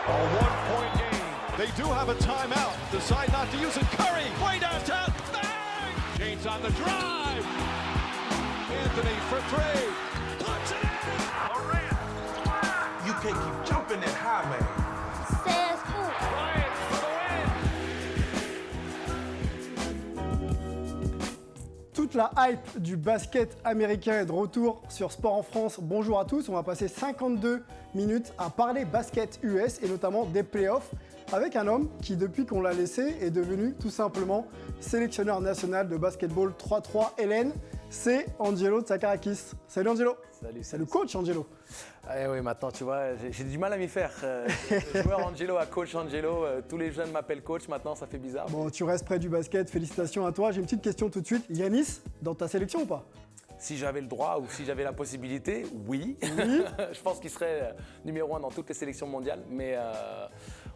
A one-point game. They do have a timeout. Decide not to use it. Curry, way downtown. Bang! James on the drive. Anthony for three. Puts it in. Durant. You can't keep jumping that high, man. Says who? Bryant for the win. Toute la hype du basket américain est de retour sur Sport en France. Bonjour à tous, on va passer 52 minutes à parler basket US et notamment des playoffs avec un homme qui, depuis qu'on l'a laissé, est devenu tout simplement sélectionneur national de basketball 3-3 LN. C'est Angelo Tsakarakis. Salut Angelo. Salut. Coach Angelo. Oui, maintenant tu vois, j'ai du mal à m'y faire. Joueur Angelo à coach Angelo, tous les jeunes m'appellent coach, maintenant ça fait bizarre. Bon, tu restes près du basket, félicitations à toi. J'ai une petite question tout de suite. Yanis, dans ta sélection ou pas? Si j'avais le droit ou si j'avais la possibilité, oui. Je pense qu'il serait numéro 1 dans toutes les sélections mondiales, mais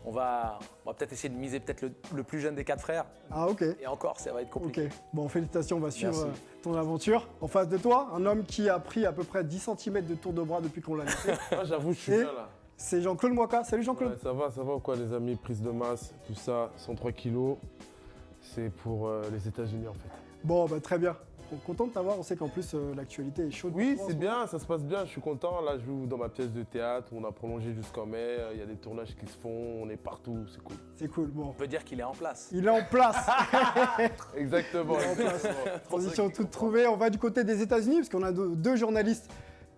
on va peut-être essayer de miser peut-être le plus jeune des 4 frères. Ah ok. Et encore, ça va être compliqué. Ok, bon félicitations, on va suivre Merci. ton aventure. En face de toi, un homme qui a pris à peu près 10 cm de tour de bras depuis qu'on l'a laissé. Moi, j'avoue, je suis Et bien là. c'est Jean-Claude Mwaka. Salut Jean-Claude. Ouais, ça va ou quoi, les amis? Prise de masse, tout ça, 103 kilos. C'est pour les États-Unis en fait. Bon, bah, très bien. Content de t'avoir, on sait qu'en plus l'actualité est chaude. Oui, pour toi, c'est bien, ça se passe bien, je suis content. Là, je joue dans ma pièce de théâtre, on a prolongé jusqu'en mai. Il y a des tournages qui se font, on est partout, c'est cool. C'est cool, bon. On peut dire qu'il est en place. Il est en place. Exactement. Il est en place. exactement. Transition toute trouvée. On va du côté des États-Unis parce qu'on a deux journalistes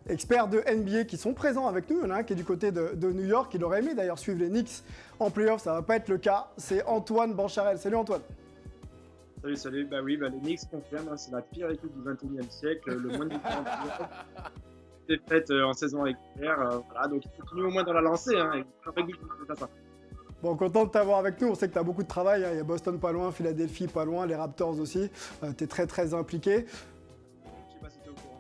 experts de NBA qui sont présents avec nous. Il y en a un qui est du côté de New York. Il aurait aimé d'ailleurs suivre les Knicks en playoff. Ça va pas être le cas. C'est Antoine Bancharel. Salut Antoine. Salut. Bah oui, les Knicks confirment, hein, c'est la pire équipe du 21e siècle, le moins de défaites en saison régulière. Voilà, donc il continue au moins dans la lancée. Hein, et ça. Bon, content de t'avoir avec nous. On sait que tu as beaucoup de travail. Hein. Il y a Boston pas loin, Philadelphie pas loin, les Raptors aussi. Tu es très impliqué. Je sais pas si tu es au courant.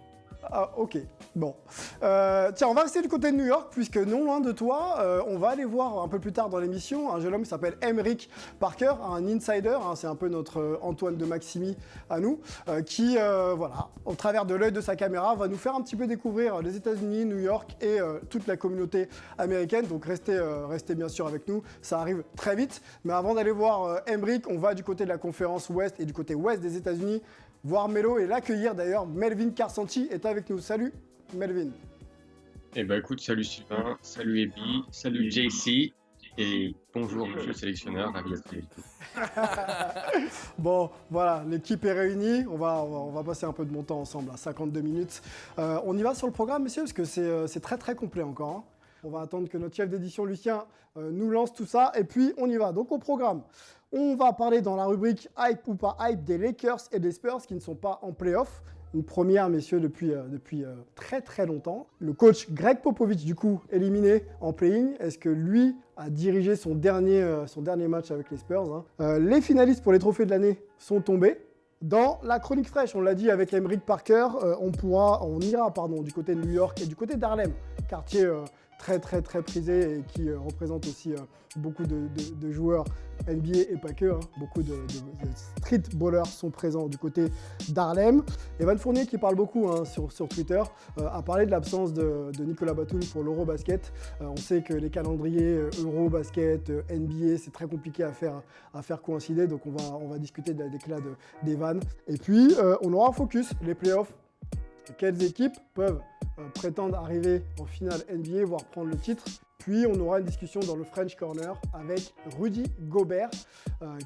Ah, ok. Bon. Tiens, on va rester du côté de New York, puisque non loin de toi, on va aller voir un peu plus tard dans l'émission un jeune homme qui s'appelle Emric Parker, un insider, hein, c'est un peu notre Antoine de Maximi à nous, qui, voilà, au travers de l'œil de sa caméra, va nous faire un petit peu découvrir les États-Unis, New York et toute la communauté américaine. Donc restez bien sûr avec nous, ça arrive très vite. Mais avant d'aller voir Emric, on va du côté de la conférence Ouest et du côté Ouest des États-Unis, voir Melo et l'accueillir d'ailleurs. Melvin Carsanti est avec nous. Salut Melvin. Eh ben écoute, salut Sylvain, salut Ebi, salut JC et bonjour monsieur le sélectionneur, ravi d'être avec vous. Bon, voilà, l'équipe est réunie. On va passer un peu de bon temps ensemble, à 52 minutes. On y va sur le programme, messieurs, parce que c'est très complet encore. Hein. On va attendre que notre chef d'édition, Lucien, nous lance tout ça. Et puis, on y va. Donc, au programme, on va parler dans la rubrique Hype ou pas Hype des Lakers et des Spurs qui ne sont pas en play-off. Une première, messieurs, depuis très longtemps. Le coach Greg Popovich, du coup, éliminé en play-in. Est-ce que lui a dirigé son dernier match avec les Spurs, hein. Les finalistes pour les trophées de l'année sont tombés. Dans la chronique fraîche, on l'a dit avec Emric Parker, on ira du côté de New York et du côté d'Harlem, quartier très prisé et qui représente aussi beaucoup de joueurs NBA et pas que. Hein. Beaucoup de street ballers sont présents du côté d'Harlem. Evan Fournier, qui parle beaucoup hein, sur Twitter, a parlé de l'absence de Nicolas Batum pour l'Eurobasket. On sait que les calendriers Eurobasket, NBA, c'est très compliqué à faire coïncider. Donc on va discuter de l'éclat d'Evan. Et puis on aura un focus, les playoffs. Quelles équipes peuvent prétendre arriver en finale NBA, voire prendre le titre. Puis on aura une discussion dans le French Corner avec Rudy Gobert,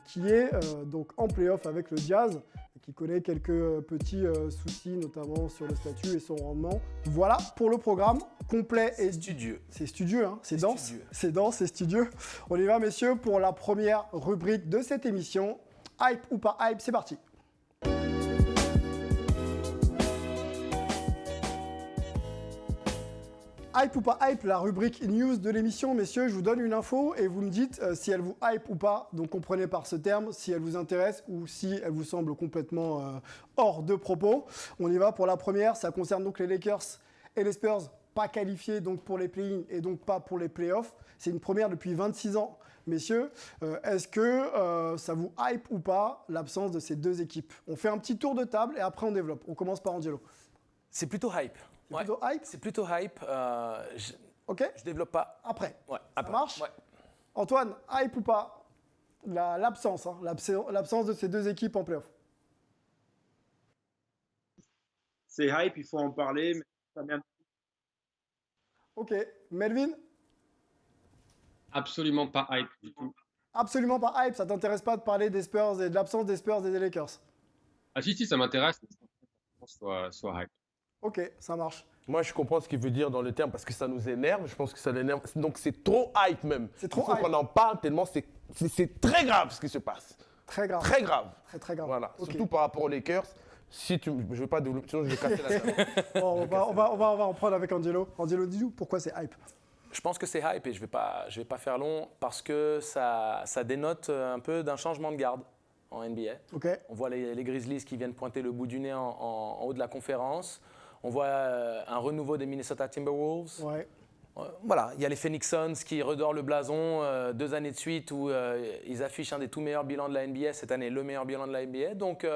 qui est donc en play-off avec le Jazz, qui connaît quelques petits soucis, notamment sur le statut et son rendement. Voilà pour le programme complet et studieux. C'est studieux, hein, c'est dense. Studieux. C'est dense, c'est studieux. On y va, messieurs, pour la première rubrique de cette émission. Hype ou pas hype, c'est parti. Hype ou pas hype, la rubrique news de l'émission. Messieurs, je vous donne une info et vous me dites si elle vous hype ou pas. Donc comprenez par ce terme si elle vous intéresse ou si elle vous semble complètement hors de propos. On y va pour la première. Ça concerne donc les Lakers et les Spurs, pas qualifiés donc pour les play-in et donc pas pour les play-offs. C'est une première depuis 26 ans. Messieurs, est-ce que ça vous hype ou pas l'absence de ces deux équipes? On fait un petit tour de table et après on développe. On commence par Angelo. C'est plutôt hype. C'est plutôt hype? C'est plutôt hype. Ok. Je développe pas. Après. Ouais, Ça marche? Ouais. Antoine, hype ou pas? L'absence, hein, l'absence de ces deux équipes en playoff. C'est hype, il faut en parler. Mais ça met un- Ok. Melvin? Absolument pas hype du tout. Absolument pas hype. Ça t'intéresse pas de parler des Spurs et de l'absence des Spurs et des Lakers? Ah si, ça m'intéresse, mais je pense que soit hype. Ok, ça marche. Moi, je comprends ce qu'il veut dire dans le terme parce que ça nous énerve. Je pense que ça l'énerve. Donc, c'est trop hype même. C'est trop Il faut hype. qu'on en parle tellement c'est très grave ce qui se passe. Très grave. Très grave. Très grave. Voilà. Ok. Surtout par rapport aux Lakers. Si tu, je veux pas développer, sinon je vais casser la table. Bon, on va en prendre avec Angelo. Angelo, dis-nous pourquoi c'est hype. Je pense que c'est hype et je vais pas faire long parce que ça dénote un peu d'un changement de garde en NBA. Ok. On voit les Grizzlies qui viennent pointer le bout du nez en haut de la conférence. On voit un renouveau des Minnesota Timberwolves. Ouais. Voilà, il y a les Phoenix Suns qui redorent le blason 2 années de suite où ils affichent un des tout meilleurs bilans de la NBA. Cette année, le meilleur bilan de la NBA. Donc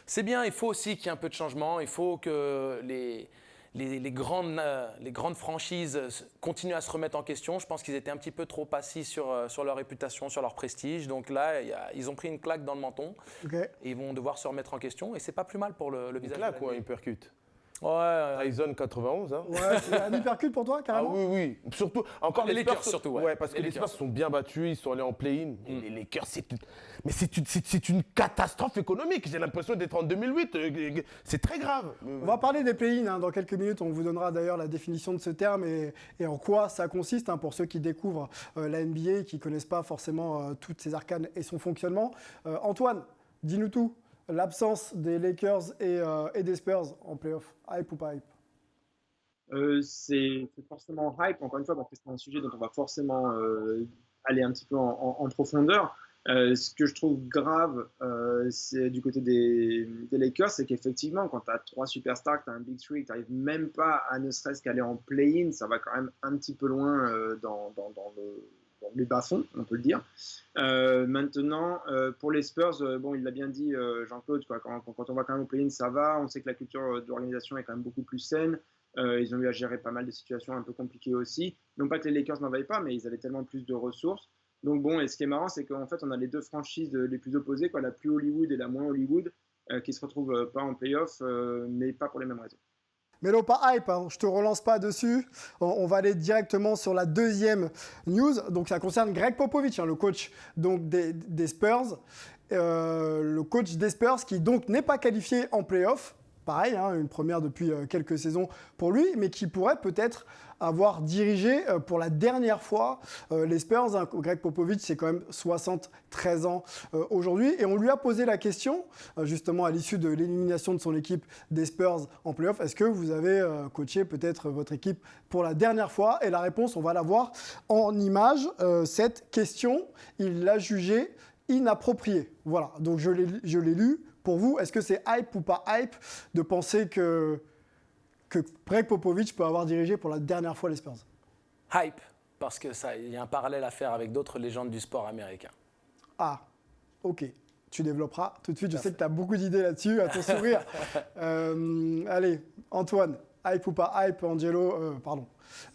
c'est bien, il faut aussi qu'il y ait un peu de changement. Il faut que les grandes franchises continuent à se remettre en question. Je pense qu'ils étaient un petit peu trop assis sur leur réputation, sur leur prestige. Donc là, ils ont pris une claque dans le menton. Ok. Et ils vont devoir se remettre en question. Et c'est pas plus mal pour le visage Là, de la quoi, NBA. il percute. Ouais, Tyson 91, hein. Ouais, c'est un hypercute pour toi, Ah carrément. oui. Surtout, encore Les Spurs, Lakers, surtout, ouais. Ouais, parce que Les les Spurs Lakers. sont bien battus, ils sont allés en play-in. Et les Lakers, c'est une catastrophe économique. J'ai l'impression d'être en 2008. C'est très grave. On va parler des play-in hein, dans quelques minutes. On vous donnera d'ailleurs la définition de ce terme et en quoi ça consiste hein, pour ceux qui découvrent la NBA et qui ne connaissent pas forcément toutes ses arcanes et son fonctionnement. Antoine, dis-nous tout. L'absence des Lakers et des Spurs en playoff, hype ou pas hype? C'est forcément hype, encore une fois, parce que c'est un sujet dont on va forcément aller un petit peu en profondeur. Ce que je trouve grave, c'est du côté des Lakers, c'est qu'effectivement, quand tu as 3 superstars, que tu as un Big Three, que tu n'arrives même pas à ne serait-ce qu'aller en play-in, ça va quand même un petit peu loin dans les bas-fonds, on peut le dire. Maintenant, pour les Spurs, bon, il l'a bien dit, Jean-Claude, quoi, quand on va quand même au play-in, ça va. On sait que la culture d'organisation est quand même beaucoup plus saine. Ils ont eu à gérer pas mal de situations un peu compliquées aussi. Non pas que les Lakers n'en vaillent pas, mais ils avaient tellement plus de ressources. Donc bon, et ce qui est marrant, c'est qu'en fait, on a les deux franchises les plus opposées, quoi, la plus Hollywood et la moins Hollywood, qui se retrouvent pas en playoff, mais pas pour les mêmes raisons. Mélo, pas hype, hein. Je te relance pas dessus. On va aller directement sur la deuxième news. Donc ça concerne Greg Popovich, hein, le coach donc, des Spurs. Le coach des Spurs qui donc n'est pas qualifié en playoff. Pareil, hein, une première depuis quelques saisons pour lui, mais qui pourrait peut-être avoir dirigé pour la dernière fois les Spurs. Hein. Greg Popovich, c'est quand même 73 ans aujourd'hui. Et on lui a posé la question, justement à l'issue de l'élimination de son équipe des Spurs en playoff, est-ce que vous avez coaché peut-être votre équipe pour la dernière fois? Et la réponse, on va la voir en image. Cette question, il l'a jugée inappropriée. Voilà, donc je l'ai lu. Pour vous, est-ce que c'est hype ou pas hype de penser que Greg Popovich peut avoir dirigé pour la dernière fois les Spurs? Hype, parce que il y a un parallèle à faire avec d'autres légendes du sport américain. Ah, ok. Tu développeras tout de suite. Je sais que tu as beaucoup d'idées là-dessus, à ton sourire. Allez, Antoine, hype ou pas hype, Angelo, pardon.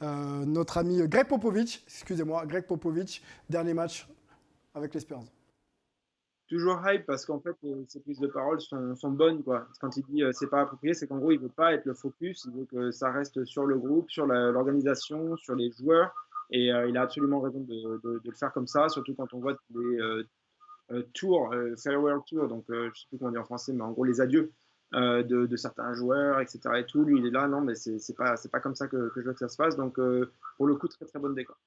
Notre ami Greg Popovich, excusez-moi, Greg Popovich, dernier match avec les Spurs. Toujours hype parce qu'en fait, ses prises de parole sont bonnes, quoi. Quand il dit c'est pas approprié, c'est qu'en gros, il veut pas être le focus, il veut que ça reste sur le groupe, sur l'organisation, sur les joueurs. Et il a absolument raison de le faire comme ça, surtout quand on voit les tours, farewell tour, donc je sais plus comment on dit en français, mais en gros les adieux de certains joueurs, etc. Et tout. Lui, il est là, non, mais c'est pas comme ça que je veux que ça se passe. Donc pour le coup, très très bonne décor.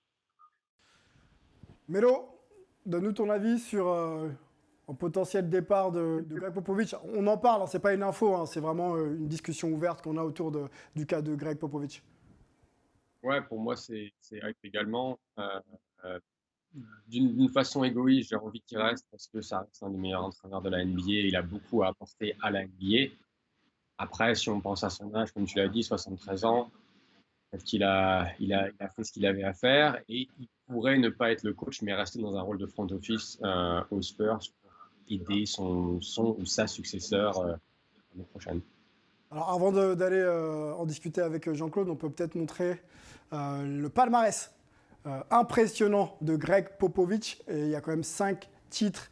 Mélo, donne-nous ton avis sur un potentiel départ de Greg Popovich. On en parle, hein, c'est pas une info, hein, c'est vraiment une discussion ouverte qu'on a autour du cas de Greg Popovich. Ouais, pour moi, c'est hype également. D'une façon égoïste, j'ai envie qu'il reste parce que ça reste un des meilleurs entraîneurs de la NBA. Il a beaucoup à apporter à la NBA. Après, si on pense à son âge, comme tu l'as dit, 73 ans, peut-être qu'il a fait ce qu'il avait à faire et il pourrait ne pas être le coach, mais rester dans un rôle de front office aux Spurs pour aider son ou sa successeur l'année prochaine. Alors avant d'aller en discuter avec Jean-Claude, on peut peut-être montrer le palmarès impressionnant de Greg Popovich. Et il y a quand même 5 titres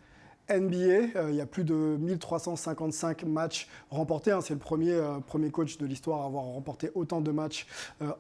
NBA. Il y a plus de 1355 matchs remportés. C'est le premier coach de l'histoire à avoir remporté autant de matchs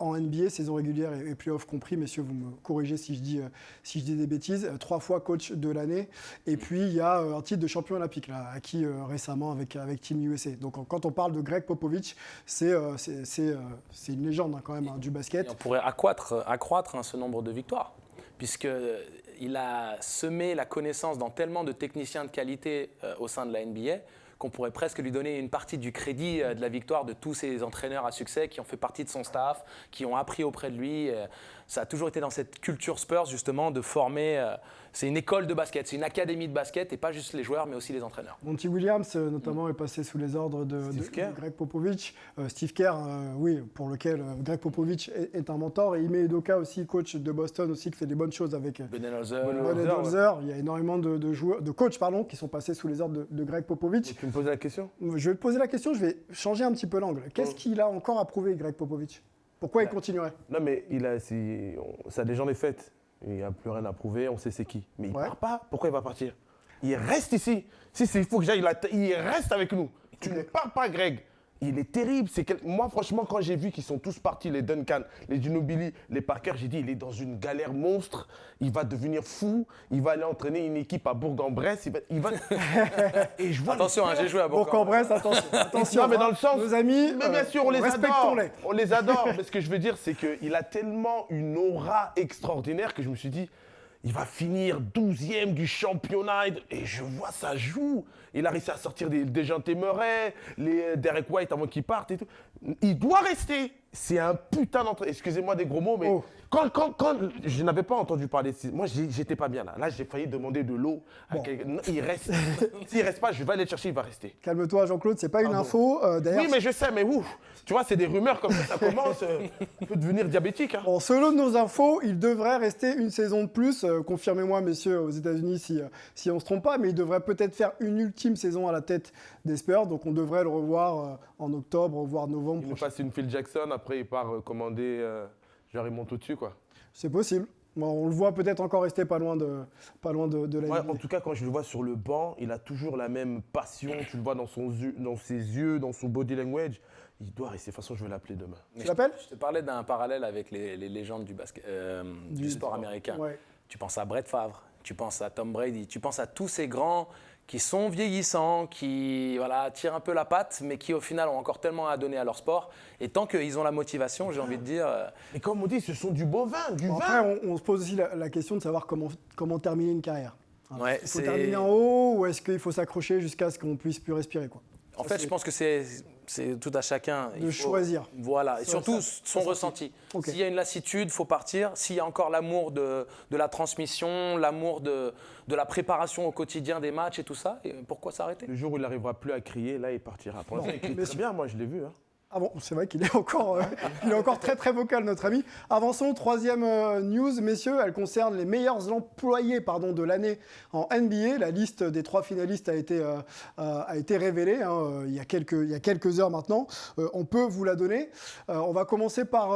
en NBA, saison régulière et playoff compris. Messieurs, vous me corrigez si je dis des bêtises. 3 fois coach de l'année. Et puis, il y a un titre de champion olympique là, acquis récemment avec Team USA. Donc, quand on parle de Greg Popovich, c'est une légende quand même du basket. Et on pourrait accroître ce nombre de victoires, puisqu'il a semé la connaissance dans tellement de techniciens de qualité au sein de la NBA qu'on pourrait presque lui donner une partie du crédit de la victoire de tous ces entraîneurs à succès qui ont fait partie de son staff, qui ont appris auprès de lui. Ça a toujours été dans cette culture Spurs, justement, de former. C'est une école de basket, c'est une académie de basket, et pas juste les joueurs, mais aussi les entraîneurs. Monty Williams, notamment, est passé sous les ordres de Greg Popovich. Steve Kerr, oui, pour lequel Greg Popovich est un mentor. Et Ime Udoka aussi, coach de Boston, aussi, qui fait des bonnes choses avec Budenholzer. Il y a énormément de coachs qui sont passés sous les ordres de Greg Popovich. Tu me poses la question ? Je vais te poser la question, je vais changer un petit peu l'angle. Qu'est-ce qu'il a encore à prouver, Greg Popovich ? Pourquoi il continuerait ? Non, mais sa légende est faite. Il n'y a plus rien à prouver, on sait c'est qui. Mais il ne part pas, pourquoi il va partir ? Il reste ici. Il faut que j'aille, il reste avec nous. Tu ne pars pas, Greg. Il est terrible. Moi, franchement, quand j'ai vu qu'ils sont tous partis, les Duncan, les Ginobili, les Parker, j'ai dit, il est dans une galère monstre. Il va devenir fou. Il va aller entraîner une équipe à Bourg-en-Bresse. Il va... Et je vois attention, j'ai joué à Bourg-en-Bresse, attention. Non, mais dans le sens... Nos amis, mais bien sûr, on les adore. respectons-les. On les adore. Mais ce que je veux dire, c'est qu'il a tellement une aura extraordinaire que je me suis dit, il va finir 12e du championnat. Et je vois ça joue. Il a réussi à sortir des Dejounte Murray, les Derek White avant qu'ils partent et tout. Il doit rester. C'est un putain d'entraîneur. Excusez-moi des gros mots, mais quand je n'avais pas entendu parler de ça, moi, j'étais pas bien là. Là, j'ai failli demander de l'eau à quelqu'un. Il reste. S'il reste pas, je vais aller le chercher, il va rester. Calme-toi, Jean-Claude, c'est pas une info. D'ailleurs, oui, mais je sais, mais ouf. Tu vois, c'est des rumeurs comme ça commence. Il peut devenir diabétique. Hein. Bon, selon nos infos, il devrait rester une saison de plus. Confirmez-moi, messieurs, aux États-Unis, si on ne se trompe pas, mais il devrait peut-être faire une ultime saison à la tête des Spurs. Donc, on devrait le revoir en octobre, voire novembre. Il nous passe une Phil Jackson, après il part commander, genre il monte au-dessus, quoi. C'est possible. Bon, on le voit peut-être encore rester pas loin de la NBA. En tout cas, quand je le vois sur le banc, il a toujours la même passion. Tu le vois dans ses yeux, dans son body language. Il doit rester. De toute façon, je vais l'appeler demain. Tu l'appelles ? Je te parlais d'un parallèle avec les légendes du basket, du sport américain. Ouais. Tu penses à Brett Favre, tu penses à Tom Brady, tu penses à tous ces grands qui sont vieillissants, qui tirent un peu la patte, mais qui au final ont encore tellement à donner à leur sport. Et tant qu'ils ont la motivation, j'ai envie de dire... Et comme on dit, ce sont du beau vin, du vin. Après, on se pose aussi la question de savoir comment terminer une carrière. Ouais, il faut terminer en haut ou est-ce qu'il faut s'accrocher jusqu'à ce qu'on puisse plus respirer, quoi. En fait, je pense que c'est tout à chacun. De choisir. Voilà, et surtout son ressenti. Okay. S'il y a une lassitude, il faut partir. S'il y a encore l'amour de la transmission, l'amour de la préparation au quotidien des matchs et tout ça, et pourquoi s'arrêter ? Le jour où il n'arrivera plus à crier, là, il partira. Pour l'instant, il crie très bien, moi, je l'ai vu. Hein. Ah bon, c'est vrai qu'il est encore très très vocal, notre ami. Avançons, troisième news, messieurs, elle concerne les meilleurs employés de l'année en NBA. La liste des 3 finalistes a été révélée il y a quelques heures maintenant. On peut vous la donner. On va commencer par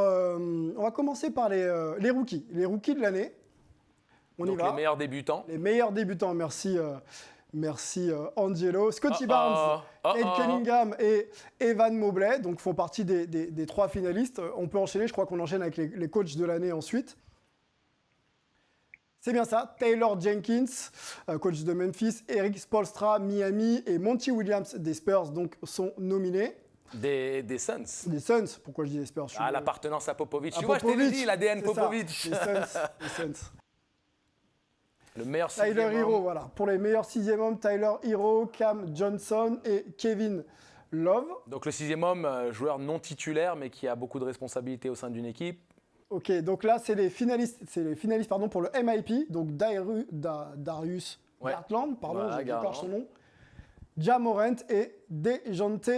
les rookies. Les rookies de l'année. Donc les meilleurs débutants. Les meilleurs débutants, merci. Merci Angelo. Scottie Barnes, Cade Cunningham et Evan Mobley font partie des 3 finalistes. On peut enchaîner, je crois qu'on enchaîne avec les coachs de l'année ensuite. C'est bien ça, Taylor Jenkins, coach de Memphis, Eric Spoelstra, Miami et Monty Williams des Spurs sont nominés. Des Suns. Des Suns, pourquoi je dis des Spurs ? L'appartenance à Popovich. À Tu vois, je t'ai Popovich, dit, l'ADN Popovich. Les Suns. Le meilleur Tyler Hero, voilà. Pour les meilleurs 6e hommes, Tyler Hero, Cam Johnson et Kevin Love. Donc le 6e homme, joueur non titulaire, mais qui a beaucoup de responsabilités au sein d'une équipe. Ok, donc là, c'est les finalistes pour le MIP. Donc Darius Garland, j'écorche son nom. Ja Morant et Dejounte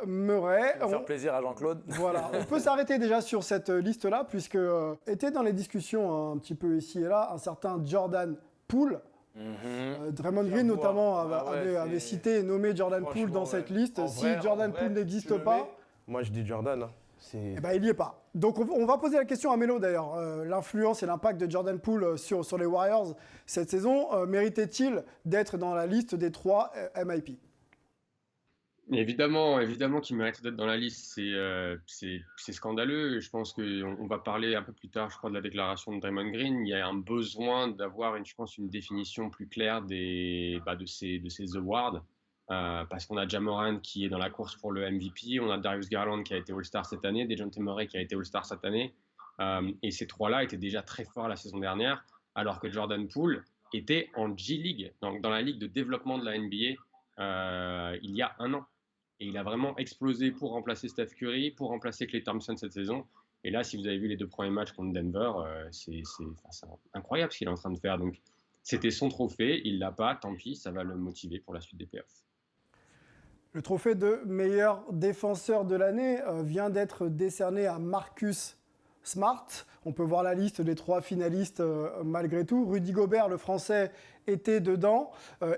Murray. Ça va faire plaisir à Jean-Claude. Voilà, on peut s'arrêter déjà sur cette liste-là, puisque était dans les discussions un petit peu ici et là, un certain Jordan Poole. Draymond Green notamment avait cité et nommé Jordan Poole dans cette liste. Si Jordan Poole n'existe pas... Moi je dis Jordan. Hein. Eh ben, il n'y est pas. Donc on va poser la question à Melo d'ailleurs. L'influence et l'impact de Jordan Poole sur les Warriors cette saison, méritait-il d'être dans la liste des 3 MIP? Évidemment qu'il mérite d'être dans la liste. C'est scandaleux. Je pense qu'on va parler un peu plus tard, je crois, de la déclaration de Draymond Green. Il y a un besoin d'avoir, je pense, une définition plus claire de ces awards. Parce qu'on a Ja Morant qui est dans la course pour le MVP, on a Darius Garland qui a été All-Star cette année, DeJounte Murray qui a été All-Star cette année, et ces 3-là étaient déjà très forts la saison dernière, alors que Jordan Poole était en G-League, donc dans la ligue de développement de la NBA, il y a 1 an. Et il a vraiment explosé pour remplacer Steph Curry, pour remplacer Klay Thompson cette saison. Et là, si vous avez vu les 2 premiers matchs contre Denver, c'est incroyable ce qu'il est en train de faire. Donc, c'était son trophée, il l'a pas, tant pis, ça va le motiver pour la suite des playoffs. Le trophée de meilleur défenseur de l'année vient d'être décerné à Marcus Smart. On peut voir la liste des 3 finalistes malgré tout. Rudy Gobert, le Français, était dedans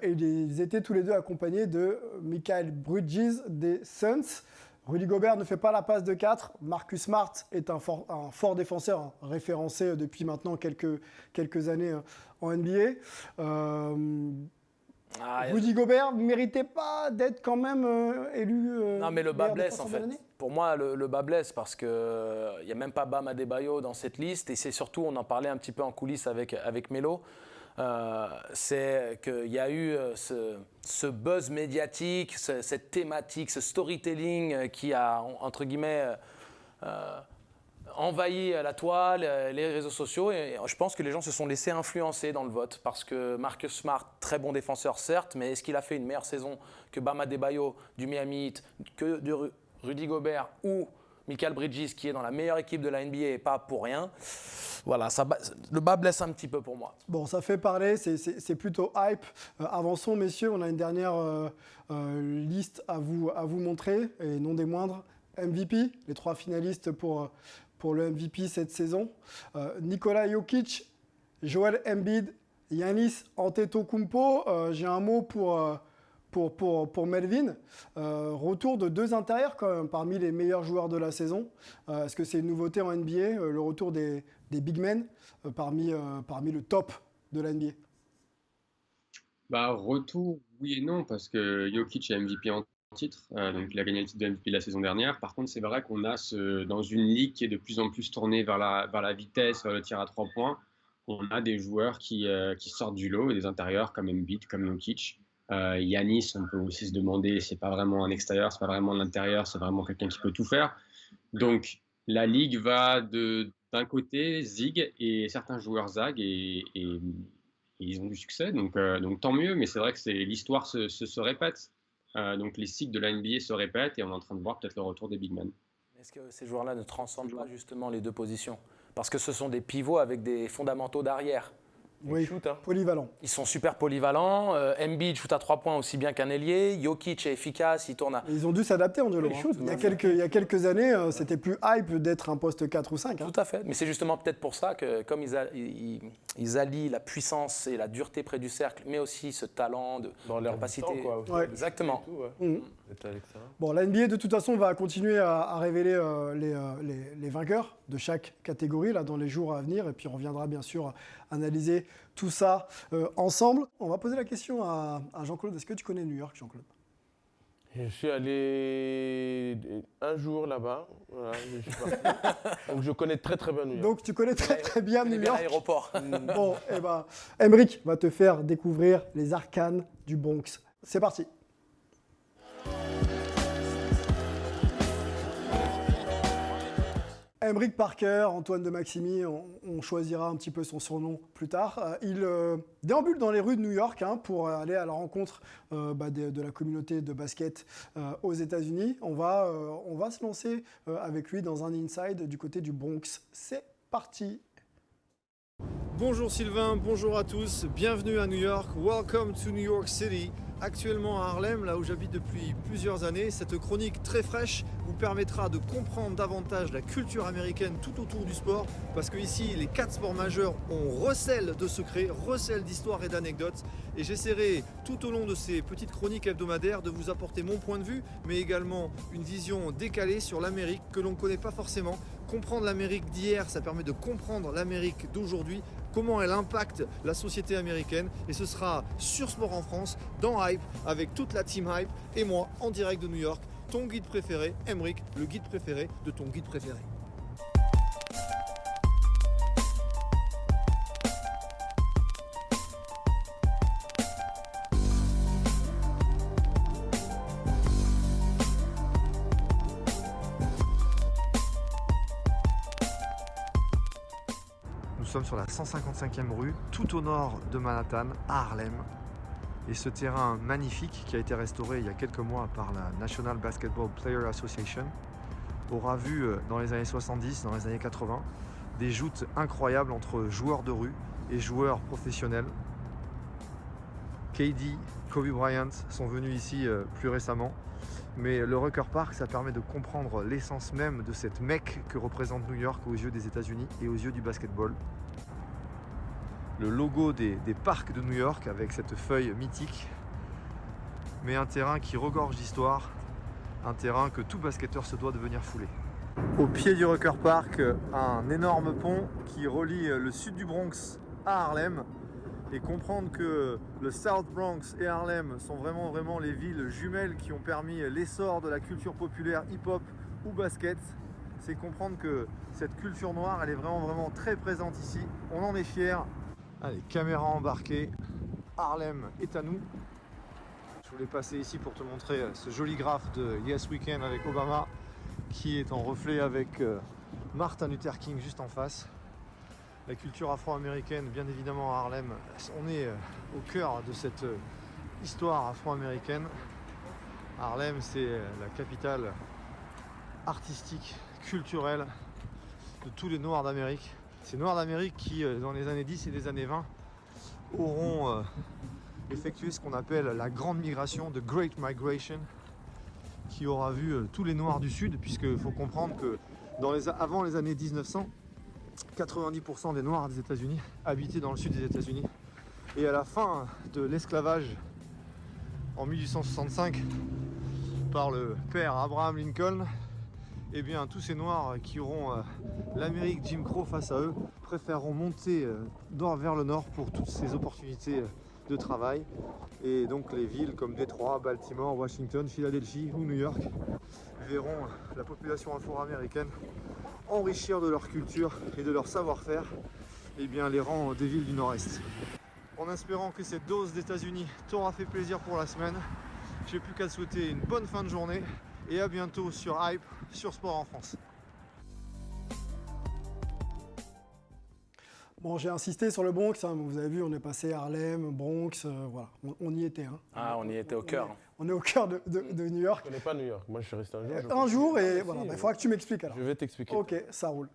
et ils étaient tous les 2 accompagnés de Mikal Bridges des Suns. Rudy Gobert ne fait pas la passe de 4. Marcus Smart est un fort défenseur, référencé depuis maintenant quelques années en NBA. Rudy Gobert ne méritait pas d'être quand même élu. Non, mais le bas blesse en fait. Pour moi, le bas blesse parce qu'il n'y a même pas Bam Adebayo dans cette liste. Et c'est surtout, on en parlait un petit peu en coulisses avec Melo, c'est qu'il y a eu ce buzz médiatique, cette thématique, ce storytelling qui a, entre guillemets, envahi la toile, les réseaux sociaux, et je pense que les gens se sont laissés influencer dans le vote parce que Marcus Smart, très bon défenseur certes, mais est-ce qu'il a fait une meilleure saison que Bam Adebayo du Miami Heat, que de Rudy Gobert ou Mikal Bridges qui est dans la meilleure équipe de la NBA et pas pour rien? Voilà, le bas blesse un petit peu pour moi. Bon, ça fait parler, c'est plutôt hype. Avançons messieurs, on a une dernière liste à vous montrer, et non des moindres. MVP, les 3 finalistes pour le MVP cette saison. Nikola Jokic, Joel Embiid, Giannis Antetokounmpo. J'ai un mot pour Melvin. Retour de 2 intérieurs quand même, parmi les meilleurs joueurs de la saison. Est-ce que c'est une nouveauté en NBA, le retour des big men parmi le top de la NBA? Retour, oui et non, parce que Jokic est MVP en titre, donc il a gagné le titre de MVP la saison dernière. Par contre, c'est vrai qu'on a dans une ligue qui est de plus en plus tournée vers la vitesse, vers le tir à 3 points, on a des joueurs qui sortent du lot, et des intérieurs comme Embiid, comme Jokic. Giannis, on peut aussi se demander, c'est pas vraiment un extérieur, c'est pas vraiment un intérieur, c'est vraiment quelqu'un qui peut tout faire. Donc la ligue va d'un côté zig et certains joueurs zag et ils ont du succès, donc tant mieux. Mais c'est vrai que l'histoire se répète. Donc les cycles de la NBA se répètent et on est en train de voir peut-être le retour des big men. Est-ce que ces joueurs-là ne transcendent pas justement les 2 positions? Parce que ce sont des pivots avec des fondamentaux d'arrière. Oui, polyvalent. Ils sont super polyvalents. Embiid shoot à 3 points aussi bien qu'un ailier. Jokic est efficace, il tourne à... Ils ont dû s'adapter en duo. Il y a quelques années, c'était plus hype d'être un poste 4 ou 5. Tout à fait. Mais c'est justement peut-être pour ça que comme ils allient la puissance et la dureté près du cercle, mais aussi ce talent de capacité. Ouais. Exactement. Bon, la NBA de toute façon va continuer à révéler les vainqueurs de chaque catégorie là, dans les jours à venir. Et puis on reviendra bien sûr analyser tout ça ensemble. On va poser la question à Jean-Claude. Est-ce que tu connais New York, Jean-Claude? Je suis allé un jour là-bas, voilà, je suis parti. Donc je connais très très bien New York. Donc tu connais très bien New York. L'aéroport. Bon, et ben, Emric va te faire découvrir les arcanes du Bronx. C'est parti. Emric Parker, Antoine de Maximi, on choisira un petit peu son surnom plus tard. Il déambule dans les rues de New York pour aller à la rencontre de la communauté de basket aux États-Unis. On va se lancer avec lui dans un inside du côté du Bronx. C'est parti. Bonjour Sylvain, bonjour à tous, bienvenue à New York. Welcome to New York City. actuellement à Harlem, là où j'habite depuis plusieurs années. Cette chronique très fraîche vous permettra de comprendre davantage la culture américaine tout autour du sport, parce que ici, les 4 sports majeurs, on recèle de secrets, recèle d'histoires et d'anecdotes, et j'essaierai tout au long de ces petites chroniques hebdomadaires de vous apporter mon point de vue, mais également une vision décalée sur l'Amérique que l'on ne connaît pas forcément. Comprendre l'Amérique d'hier, ça permet de comprendre l'Amérique d'aujourd'hui, comment elle impacte la société américaine, et ce sera sur Sport en France, dans Hype, avec toute la team Hype, et moi en direct de New York, ton guide préféré, Aymeric, le guide préféré de ton guide préféré. Nous sommes sur la 155e rue, tout au nord de Manhattan, à Harlem. Et ce terrain magnifique, qui a été restauré il y a quelques mois par la National Basketball Player Association, aura vu dans les années 70, dans les années 80, des joutes incroyables entre joueurs de rue et joueurs professionnels. KD, Kobe Bryant sont venus ici plus récemment. Mais le Rucker Park, ça permet de comprendre l'essence même de cette mecque que représente New York aux yeux des États-Unis et aux yeux du basketball. Le logo des parcs de New York avec cette feuille mythique, mais un terrain qui regorge d'histoire, un terrain que tout basketteur se doit de venir fouler. Au pied du Rucker Park, un énorme pont qui relie le sud du Bronx à Harlem, et comprendre que le South Bronx et Harlem sont vraiment les villes jumelles qui ont permis l'essor de la culture populaire hip-hop ou basket, c'est comprendre que cette culture noire, elle est vraiment très présente ici. On en est fiers. Allez, caméra embarquée, Harlem est à nous. Je voulais passer ici pour te montrer ce joli graphe de Yes Weekend avec Obama, qui est en reflet avec Martin Luther King juste en face. La culture afro-américaine, bien évidemment à Harlem, on est au cœur de cette histoire afro-américaine. Harlem, c'est la capitale artistique, culturelle de tous les Noirs d'Amérique. Ces Noirs d'Amérique qui, dans les années 10 et les années 20, auront effectué ce qu'on appelle la grande migration, the Great Migration, qui aura vu tous les Noirs du Sud, puisqu'il faut comprendre que avant les années 1900, 90% des Noirs des États-Unis habitaient dans le sud des États-Unis. Et à la fin de l'esclavage, en 1865, par le père Abraham Lincoln, eh bien, tous ces Noirs qui auront l'Amérique Jim Crow face à eux préféreront monter vers le nord pour toutes ces opportunités de travail. Et donc les villes comme Détroit, Baltimore, Washington, Philadelphie ou New York verront la population afro-américaine enrichir de leur culture et de leur savoir-faire les rangs des villes du Nord-Est. En espérant que cette dose d'États-Unis t'aura fait plaisir pour la semaine, j'ai plus qu'à te souhaiter une bonne fin de journée et à bientôt sur Hype, sur Sport en France. Bon, j'ai insisté sur le Bronx, hein, vous avez vu, on est passé Harlem, Bronx, voilà, on y était. Hein. Ah, on y était au cœur. On est au cœur de New York. Je connais pas New York. Moi, je suis resté un jour. Un jour, et voilà, il faudra que tu m'expliques alors. Je vais t'expliquer. Ok, ça roule.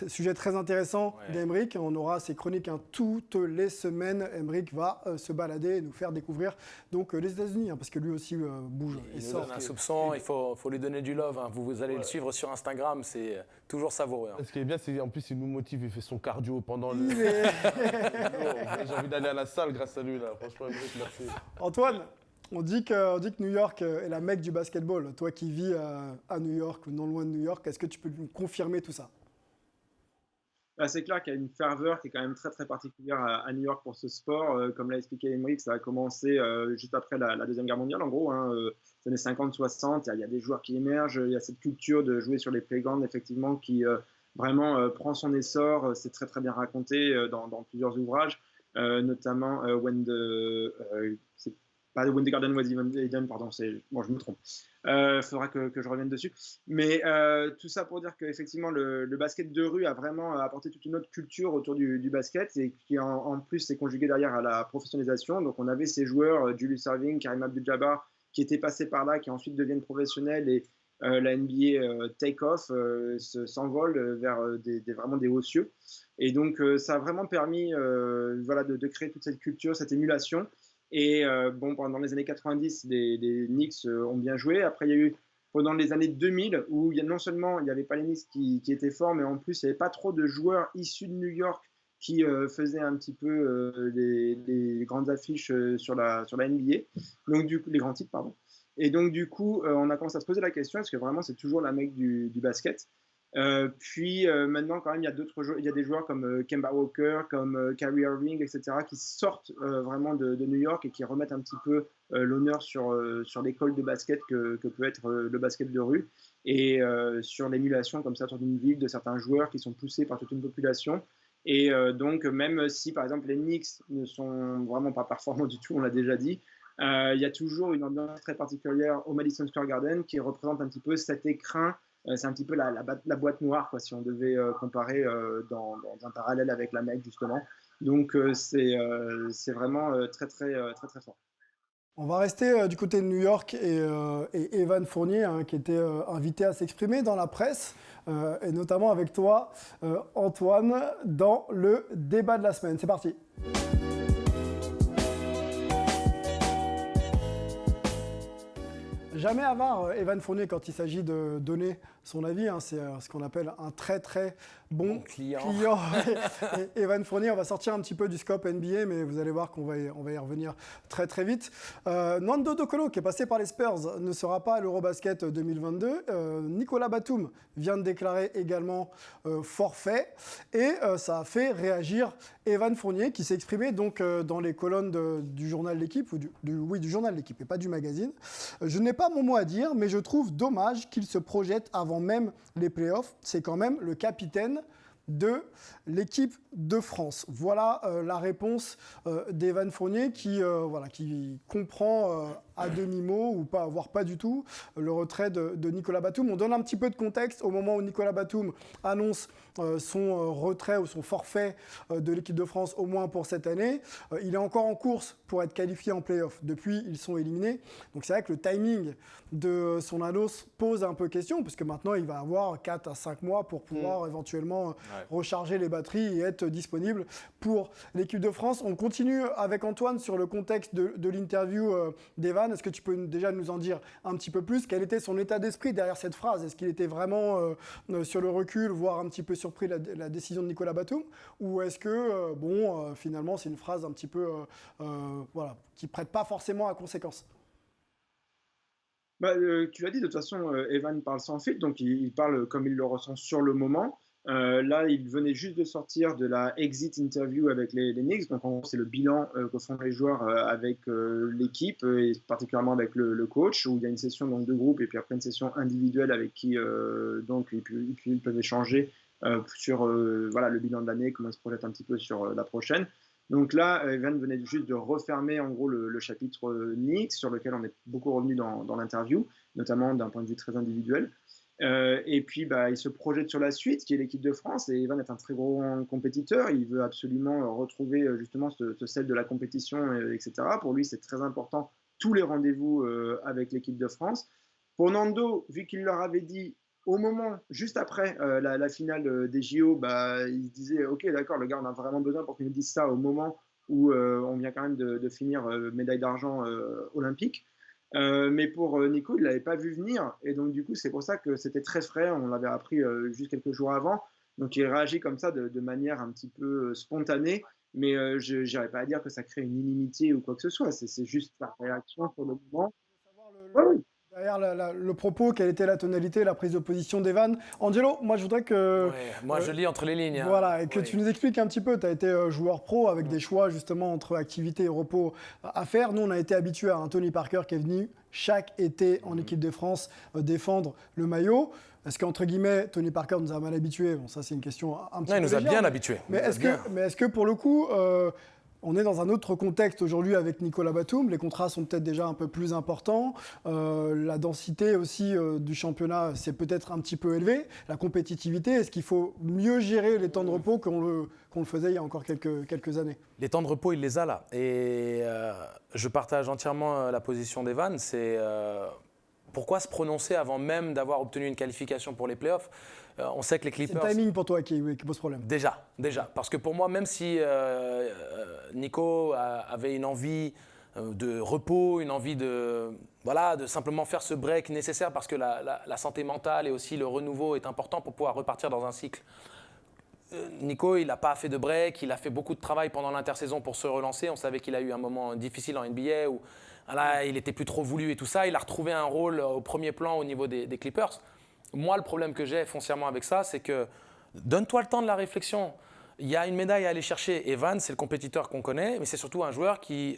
Sujet très intéressant d'Aymeric. On aura ses chroniques toutes les semaines. Aymeric va se balader et nous faire découvrir donc, les États-Unis, hein, parce que lui aussi bouge et Il nous sort. donne un soupçon, il faut lui donner du love. Hein. Vous allez le suivre sur Instagram, c'est toujours savoureux. Hein. Ce qui est bien, c'est qu'en plus, il nous motive, il fait son cardio pendant le. J'ai envie d'aller à la salle grâce à lui, là. Franchement, Aymeric, merci. Antoine, on dit que New York est la mecque du basketball. Toi qui vis à New York ou non loin de New York, est-ce que tu peux nous confirmer tout ça? C'est clair qu'il y a une ferveur qui est quand même très particulière à New York pour ce sport. Comme l'a expliqué Aymeric, ça a commencé juste après la Deuxième Guerre mondiale, en gros, hein, les années 50-60. Il y a des joueurs qui émergent, il y a cette culture de jouer sur les playgrounds, effectivement, qui vraiment prend son essor. C'est très bien raconté dans plusieurs ouvrages, notamment When the Garden Was Even Eden, pardon, bon, je me trompe. Faudra que je revienne dessus. Mais tout ça pour dire qu'effectivement, le basket de rue a vraiment apporté toute une autre culture autour du basket et qui en plus s'est conjugué derrière à la professionnalisation. Donc on avait ces joueurs, Julius Erving, Kareem Abdul-Jabbar, qui étaient passés par là, qui ensuite deviennent professionnels et la NBA take-off, s'envole vers vraiment des hauts cieux. Et donc ça a vraiment permis de créer toute cette culture, cette émulation. Et bon, pendant les années 90, les Knicks ont bien joué. Après, il y a eu pendant les années 2000 où non seulement il n'y avait pas les Knicks qui étaient forts, mais en plus, il n'y avait pas trop de joueurs issus de New York qui faisaient un petit peu les grandes affiches sur la NBA, donc du coup, les grands titres, pardon. Et donc, du coup, on a commencé à se poser la question, est-ce que vraiment c'est toujours la mecque du basket? Puis maintenant, quand même, il y a des joueurs comme Kemba Walker, comme Kyrie Irving, etc., qui sortent vraiment de New York et qui remettent un petit peu l'honneur sur l'école de basket que peut être le basket de rue et sur l'émulation comme ça autour d'une ville de certains joueurs qui sont poussés par toute une population. Et donc, même si par exemple les Knicks ne sont vraiment pas performants du tout, on l'a déjà dit, il y a toujours une ambiance très particulière au Madison Square Garden qui représente un petit peu cet écrin. C'est un petit peu la boîte noire, quoi, si on devait comparer dans un parallèle avec la Mecque, justement. Donc, c'est vraiment très, très, très, très fort. On va rester du côté de New York et Evan Fournier, hein, qui était invité à s'exprimer dans la presse, et notamment avec toi, Antoine, dans le débat de la semaine. C'est parti. Jamais avare, Evan Fournier, quand il s'agit de donner son avis. Hein, c'est ce qu'on appelle un très très bon client. Et Evan Fournier, on va sortir un petit peu du scope NBA, mais vous allez voir qu'on va y revenir très très vite. Nando De Colo, qui est passé par les Spurs, ne sera pas à l'Eurobasket 2022. Nicolas Batum vient de déclarer également forfait. Et ça a fait réagir Evan Fournier, qui s'est exprimé donc dans les colonnes du journal L'Équipe, du journal L'Équipe et pas du magazine. Je n'ai pas mon mot à dire, mais je trouve dommage qu'il se projette avant même les playoffs. C'est quand même le capitaine de l'équipe de France. Voilà la réponse d'Evan Fournier qui comprend à demi-mot ou pas, voire pas du tout le retrait de Nicolas Batum. On donne un petit peu de contexte au moment où Nicolas Batum annonce son retrait ou son forfait de l'équipe de France, au moins pour cette année. Il est encore en course pour être qualifié en play-off. Depuis, ils sont éliminés. Donc c'est vrai que le timing de son annonce pose un peu question, puisque maintenant, il va avoir 4 à 5 mois pour pouvoir éventuellement recharger les batteries et être disponible pour l'équipe de France. On continue avec Antoine sur le contexte de l'interview d'Evan. Est-ce que tu peux déjà nous en dire un petit peu plus? Quel était son état d'esprit derrière cette phrase? Est-ce qu'il était vraiment sur le recul, voire un petit peu surpris de la décision de Nicolas Batum? Ou est-ce que, finalement, c'est une phrase un petit peu qui ne prête pas forcément à conséquence? Tu l'as dit, de toute façon, Evan parle sans filtre, donc il parle comme il le ressent sur le moment. Là, il venait juste de sortir de la exit interview avec les Knicks. Donc, en gros, c'est le bilan que font les joueurs avec l'équipe et particulièrement avec le coach, où il y a une session donc, de groupe et puis après une session individuelle avec qui donc, ils peuvent échanger sur le bilan de l'année, comment ils se projettent un petit peu sur la prochaine. Donc là, Evan venait juste de refermer en gros le chapitre Knicks, sur lequel on est beaucoup revenu dans l'interview, notamment d'un point de vue très individuel. Et puis, il se projette sur la suite, qui est l'équipe de France. Et Evan est un très gros compétiteur. Il veut absolument retrouver justement ce sel de la compétition, etc. Pour lui, c'est très important, tous les rendez-vous avec l'équipe de France. Pour Nando, vu qu'il leur avait dit au moment, juste après la finale des JO, il se disait « Ok, d'accord, le gars, on a vraiment besoin pour qu'il nous dise ça au moment où on vient quand même de finir médaille d'argent olympique. » Mais pour Nico, il ne l'avait pas vu venir. Et donc, du coup, c'est pour ça que c'était très frais. On l'avait appris juste quelques jours avant. Donc, il réagit comme ça de manière un petit peu spontanée. Mais je n'irais pas à dire que ça crée une inimitié ou quoi que ce soit. C'est juste la réaction sur le moment. Oui. Derrière le propos, quelle était la tonalité, la prise de position d'Evan? Angelo, moi je voudrais que... moi je lis entre les lignes. Voilà, et que tu nous expliques un petit peu. Tu as été joueur pro avec des choix justement entre activité et repos à faire. Nous, on a été habitués à un Tony Parker qui est venu chaque été en équipe de France défendre le maillot. Est-ce qu'entre guillemets, Tony Parker nous a mal habitués? Bon, ça c'est une question un petit peu il nous a bien habitués. Mais est-ce que pour le coup... on est dans un autre contexte aujourd'hui avec Nicolas Batum. Les contrats sont peut-être déjà un peu plus importants. La densité aussi du championnat, c'est peut-être un petit peu élevé. La compétitivité, est-ce qu'il faut mieux gérer les temps de repos qu'on le faisait il y a encore quelques années? Les temps de repos, il les a là. Et je partage entièrement la position d'Evan. C'est pourquoi se prononcer avant même d'avoir obtenu une qualification pour les playoffs? On sait que les Clippers... C'est le timing pour toi qui pose problème. Déjà. Parce que pour moi, même si Nico avait une envie de repos, une envie de simplement faire ce break nécessaire parce que la santé mentale et aussi le renouveau est important pour pouvoir repartir dans un cycle. Nico, il n'a pas fait de break, il a fait beaucoup de travail pendant l'intersaison pour se relancer. On savait qu'il a eu un moment difficile en NBA où là, il n'était plus trop voulu et tout ça. Il a retrouvé un rôle au premier plan au niveau des Clippers. Moi, le problème que j'ai foncièrement avec ça, c'est que donne-toi le temps de la réflexion. Il y a une médaille à aller chercher. Evan, c'est le compétiteur qu'on connaît, mais c'est surtout un joueur qui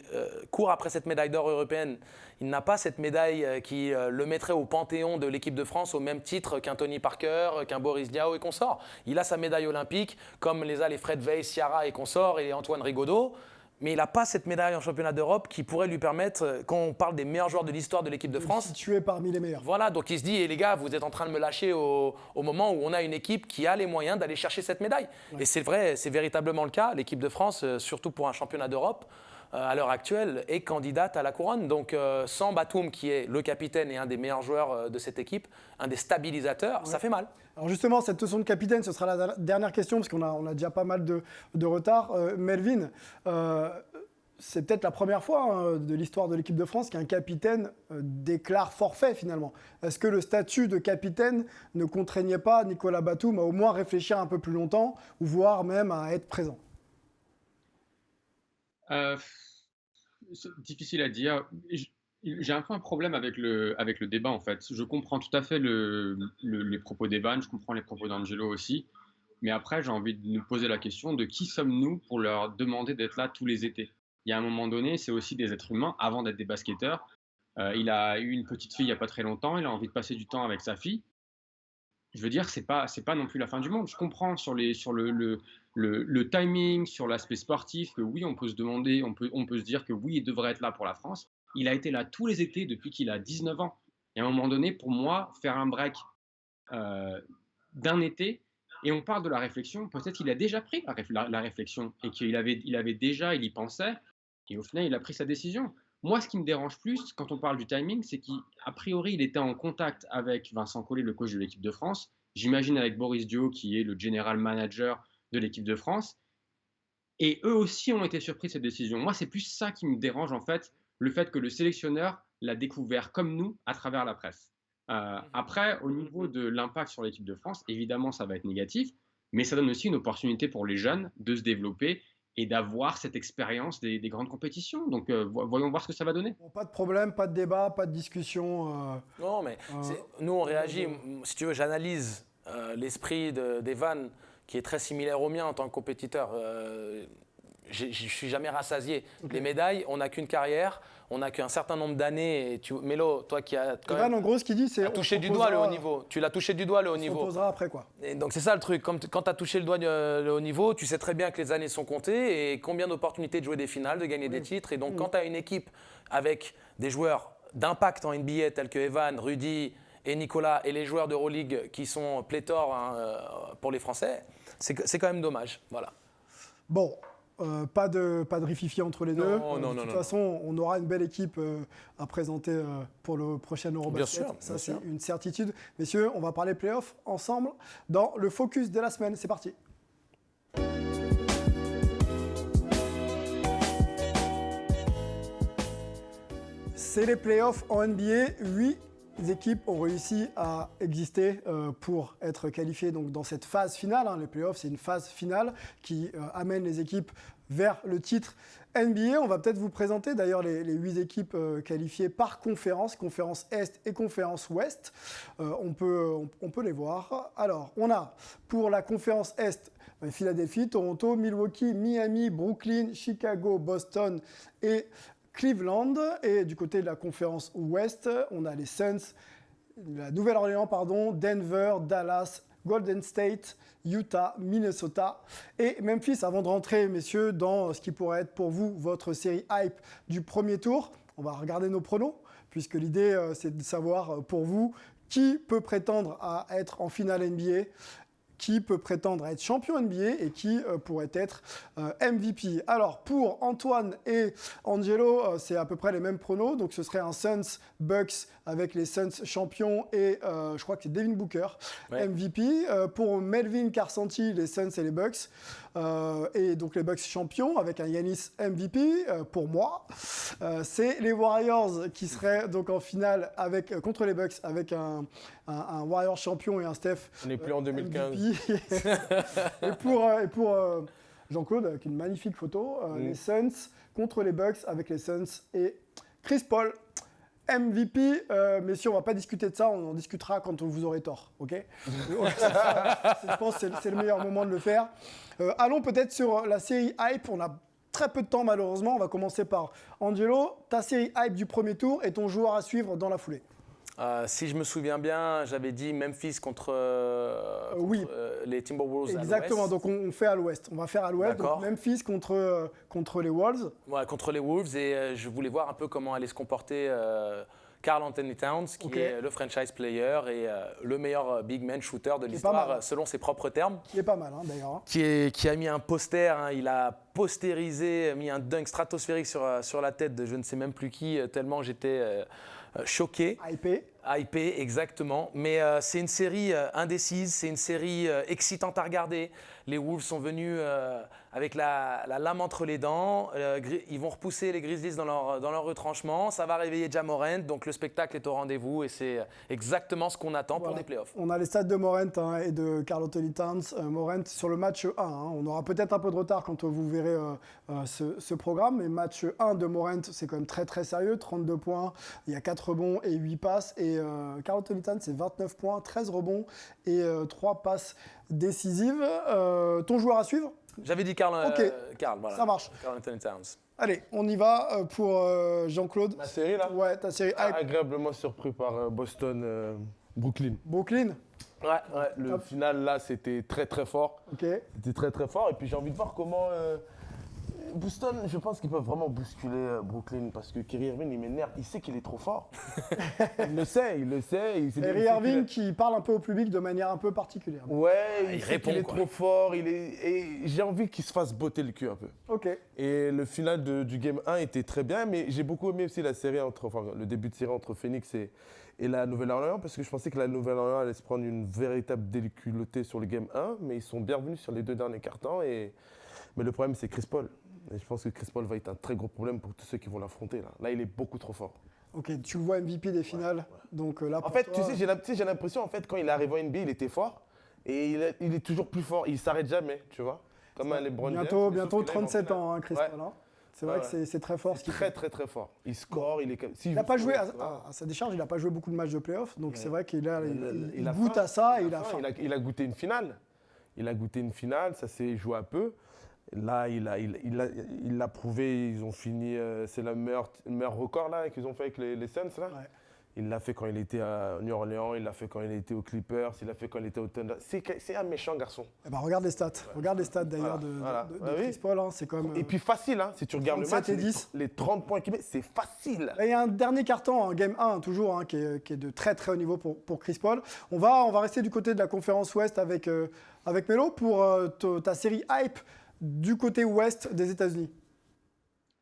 court après cette médaille d'or européenne. Il n'a pas cette médaille qui le mettrait au panthéon de l'équipe de France au même titre qu'un Tony Parker, qu'un Boris Diaw et consorts. Il a sa médaille olympique, comme les a les Fred Weiss, Ciara et consorts et Antoine Rigaudot. Mais il n'a pas cette médaille en championnat d'Europe qui pourrait lui permettre, quand on parle des meilleurs joueurs de l'histoire de l'équipe de France, situé parmi les meilleurs. Voilà, donc il se dit, les gars, vous êtes en train de me lâcher au moment où on a une équipe qui a les moyens d'aller chercher cette médaille. Ouais. Et c'est vrai, c'est véritablement le cas. L'équipe de France, surtout pour un championnat d'Europe, à l'heure actuelle, est candidate à la couronne. Donc sans Batum, qui est le capitaine et un des meilleurs joueurs de cette équipe, un des stabilisateurs, ça fait mal. Alors justement, cette leçon de capitaine, ce sera la dernière question, parce qu'on a déjà pas mal de retard. Melvin, c'est peut-être la première fois de l'histoire de l'équipe de France qu'un capitaine déclare forfait finalement. Est-ce que le statut de capitaine ne contraignait pas Nicolas Batum à au moins réfléchir un peu plus longtemps, ou voire même à être présent ? C'est difficile à dire. J'ai un peu un problème avec le débat en fait. Je comprends tout à fait les propos d'Evan, je comprends les propos d'Angelo aussi. Mais après, j'ai envie de nous poser la question de qui sommes-nous pour leur demander d'être là tous les étés. Il y a un moment donné, c'est aussi des êtres humains avant d'être des basketteurs. Il a eu une petite fille il n'y a pas très longtemps, il a envie de passer du temps avec sa fille. Je veux dire, c'est pas non plus la fin du monde. Je comprends sur le timing, sur l'aspect sportif, que oui, on peut se demander, on peut se dire que oui, il devrait être là pour la France. Il a été là tous les étés depuis qu'il a 19 ans. Et à un moment donné, pour moi, faire un break d'un été, et on parle de la réflexion, peut-être qu'il a déjà pris la réflexion, et qu'il il y pensait, et au final, il a pris sa décision. Moi, ce qui me dérange plus, quand on parle du timing, c'est qu'a priori, il était en contact avec Vincent Collet, le coach de l'équipe de France. J'imagine avec Boris Diaw, qui est le general manager de l'équipe de France. Et eux aussi ont été surpris de cette décision. Moi, c'est plus ça qui me dérange, en fait, le fait que le sélectionneur l'a découvert comme nous à travers la presse. Après, au niveau de l'impact sur l'équipe de France, évidemment, ça va être négatif, mais ça donne aussi une opportunité pour les jeunes de se développer et d'avoir cette expérience des grandes compétitions. Donc, voyons voir ce que ça va donner. Bon, pas de problème, pas de débat, pas de discussion. Non, mais nous, on réagit. Si tu veux, j'analyse l'esprit d'Evan, qui est très similaire au mien en tant que compétiteur. Je ne suis jamais rassasié. Okay. Les médailles, on n'a qu'une carrière, on n'a qu'un certain nombre d'années. Mélo, toi qui as quand même en gros, ce qu'il dit, c'est touché du doigt le haut niveau. Tu l'as touché du doigt le haut niveau. On posera après quoi. Et donc c'est ça le truc. Quand tu as touché le doigt le haut niveau, tu sais très bien que les années sont comptées et combien d'opportunités de jouer des finales, de gagner des titres. Et donc quand tu as une équipe avec des joueurs d'impact en NBA tels que Evan, Rudy et Nicolas et les joueurs d'Euroleague qui sont pléthores pour les Français, c'est quand même dommage. Voilà. Bon. Pas de rififi entre les deux. Non, de toute façon, on aura une belle équipe à présenter pour le prochain Eurobasket. Bien sûr, ça, c'est une certitude. Messieurs, on va parler playoff ensemble dans le focus de la semaine. C'est parti. C'est les playoffs en NBA. 8 équipes ont réussi à exister pour être qualifiées donc, dans cette phase finale. Les playoffs, c'est une phase finale qui amène les équipes vers le titre NBA. On va peut-être vous présenter d'ailleurs les 8 équipes qualifiées par conférence Est et conférence Ouest. On peut les voir. Alors, on a pour la conférence Est, Philadelphie, Toronto, Milwaukee, Miami, Brooklyn, Chicago, Boston et Cleveland. Et du côté de la conférence Ouest, on a les Suns, la Nouvelle-Orléans, Denver, Dallas, Golden State, Utah, Minnesota et Memphis. Avant de rentrer, messieurs, dans ce qui pourrait être pour vous votre série hype du premier tour, on va regarder nos pronos, puisque l'idée, c'est de savoir pour vous qui peut prétendre à être en finale NBA, qui peut prétendre à être champion NBA et qui pourrait être MVP. Alors, pour Antoine et Angelo, c'est à peu près les mêmes pronos. Donc, ce serait un Suns-Bucks avec les Suns champions et je crois que c'est Devin Booker, MVP. Pour Melvin Carsanti, les Suns et les Bucks. et donc les Bucks champions avec un Giannis MVP pour moi. C'est les Warriors qui seraient donc en finale contre les Bucks avec un Warriors champion et un Steph On n'est plus en 2015. MVP. et pour Jean-Claude, avec une magnifique photo, les Suns contre les Bucks avec les Suns et Chris Paul. MVP, messieurs, on ne va pas discuter de ça, on en discutera quand vous aurez tort, ok? Je pense que c'est le meilleur moment de le faire. Allons peut-être sur la série Hype, on a très peu de temps malheureusement, on va commencer par Angelo, ta série Hype du premier tour et ton joueur à suivre dans la foulée. Si je me souviens bien, j'avais dit Memphis contre oui. Les Timberwolves. Exactement, donc on fait à l'ouest. On va faire à l'ouest, donc Memphis contre les Wolves. Ouais, contre les Wolves, et je voulais voir un peu comment allait se comporter Karl Anthony Towns, qui est le franchise player et le meilleur big man shooter de l'histoire, selon ses propres termes. Qui est pas mal, d'ailleurs. Hein. Qui a mis un poster, il a postérisé, mis un dunk stratosphérique sur la tête de je ne sais même plus qui, tellement j'étais choqué. Hypé, exactement. Mais c'est une série indécise, c'est une série excitante à regarder. Les Wolves sont venus avec la lame entre les dents. Ils vont repousser les Grizzlies dans leur retranchement. Ça va réveiller Ja Morant. Donc le spectacle est au rendez-vous et c'est exactement ce qu'on attend pour des playoffs. On a les stats de Morant et de Karl Anthony Towns. Morant sur le match 1. On aura peut-être un peu de retard quand vous verrez ce programme. Mais match 1 de Morant, c'est quand même très très sérieux. 32 points, il y a 4 rebonds et 8 passes. Et Karl Anthony Towns, c'est 29 points, 13 rebonds et 3 passes décisives. Ton joueur à suivre? J'avais dit Karl, voilà. Ça marche. Karl Anthony Towns. Allez, on y va pour Jean-Claude. Ma série là? Ouais, ta série Hype. Agréablement surpris par Boston, Brooklyn. Brooklyn? Ouais, le final là c'était très très fort. Ok. C'était très très fort et puis j'ai envie de voir comment Boston, je pense qu'ils peuvent vraiment bousculer Brooklyn parce que Kyrie Irving, il m'énerve, il sait qu'il est trop fort. il le sait. Kyrie Irving qui parle un peu au public de manière un peu particulière. Ouais, il répond, qu'il est trop fort, et j'ai envie qu'il se fasse botter le cul un peu. Ok. Et le final du Game 1 était très bien, mais j'ai beaucoup aimé aussi la série le début de série entre Phoenix et la Nouvelle-Orléans parce que je pensais que la Nouvelle-Orléans allait se prendre une véritable déculottée sur le Game 1, mais ils sont bien revenus sur les 2 derniers cartons. Mais le problème, c'est Chris Paul. Et je pense que Chris Paul va être un très gros problème pour tous ceux qui vont l'affronter. Là, il est beaucoup trop fort. Ok, tu le vois MVP des finales. Ouais. Donc là, en fait, toi... tu sais, j'ai l'impression, en fait, quand il est arrivé en NBA, il était fort. Et il est toujours plus fort. Il ne s'arrête jamais, tu vois. Comme un LeBron James. Bientôt 37 ans, Chris Paul. Hein. C'est vrai que c'est très fort. Très, très, très fort. Il score, il est... Il n'a pas joué, à sa décharge, il n'a pas joué beaucoup de matchs de playoff. Donc c'est vrai qu'il goûte à ça et il a faim. Il a goûté une finale. Ça s'est joué un peu. Là, il l'a prouvé, ils ont fini, c'est le meilleur record là, qu'ils ont fait avec les Suns. Là. Ouais. Il l'a fait quand il était à New Orleans, il l'a fait quand il était aux Clippers, il l'a fait quand il était au Thunder. C'est un méchant garçon. Eh ben, regarde les stats. Regarde les stats d'ailleurs de Chris Paul. Hein. C'est quand même, et puis facile, hein, si tu regardes le match, les 30 points qu'il met, c'est facile. Là, il y a un dernier carton, en Game 1 toujours, qui est de très très haut niveau pour Chris Paul. On va rester du côté de la conférence Ouest avec Melo pour ta série Hype du côté ouest des États-Unis.